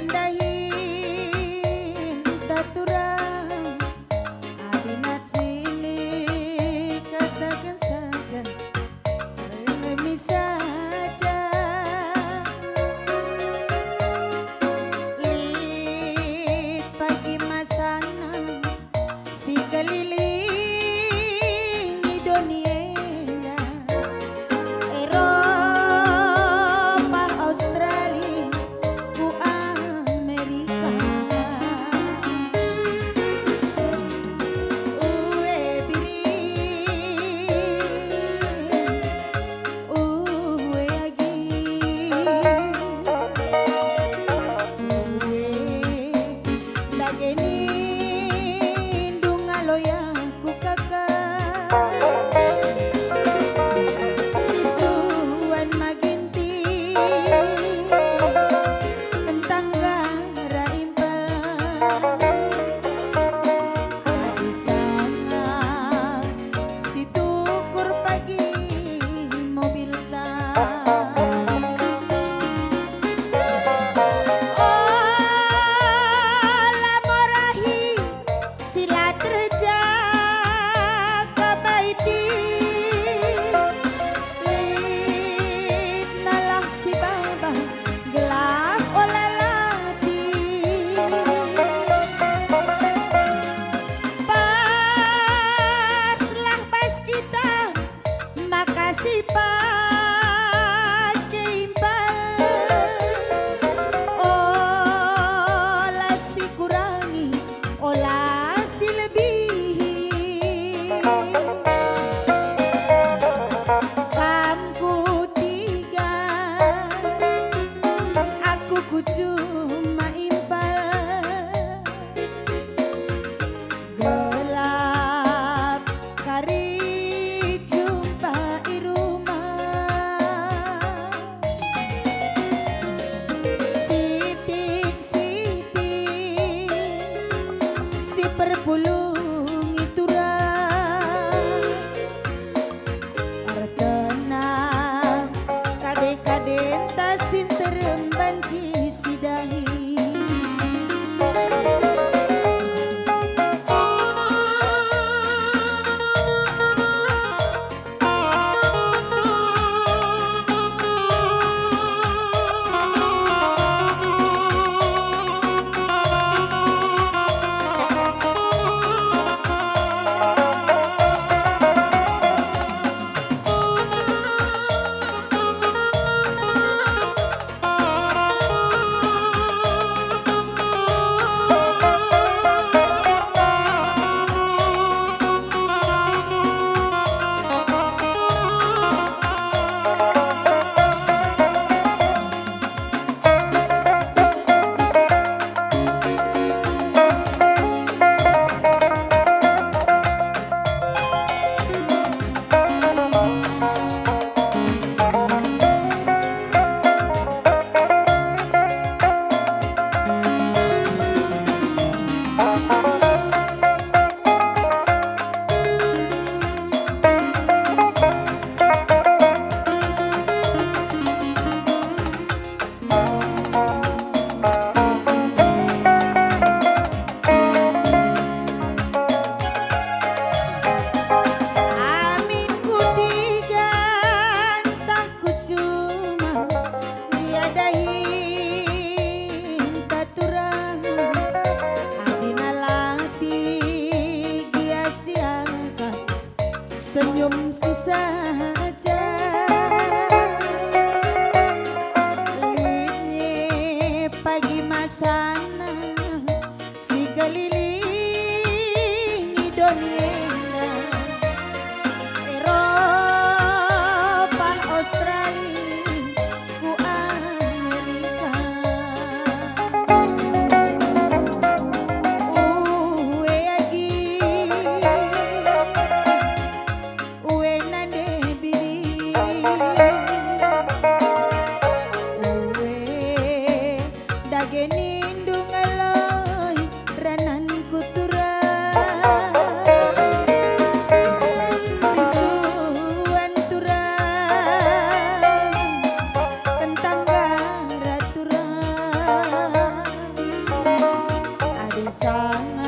rendahin taturang adinat sini katakan saja remeh saja lit pagi masana si keliling dunia Eropa Australia ku Amerika uwe biri uwe agi uwe lageni dungaloya ku kakak sisuan maginti tentang gara impal di sana si tukur pagi mobil lamorahi sila terja kabaiti lit nalah si baba gelap olalati paslah pas kita makasih pakai imbal olah si kurangi olah si lebihi kamku tiga aku ku cuma impal gelap kari jumpa irumah sitik-sitik si perpulung iturang artenang kade-kade tasin terembanci sidahi amin ku tiga entah ku cuma diadahin taturang adina lati gia siangka senyum si saja litnya pagi masana si keliling dunia Eropa Australia ku Amerika uwe agi uwe nade biri uwe dagenindung sangat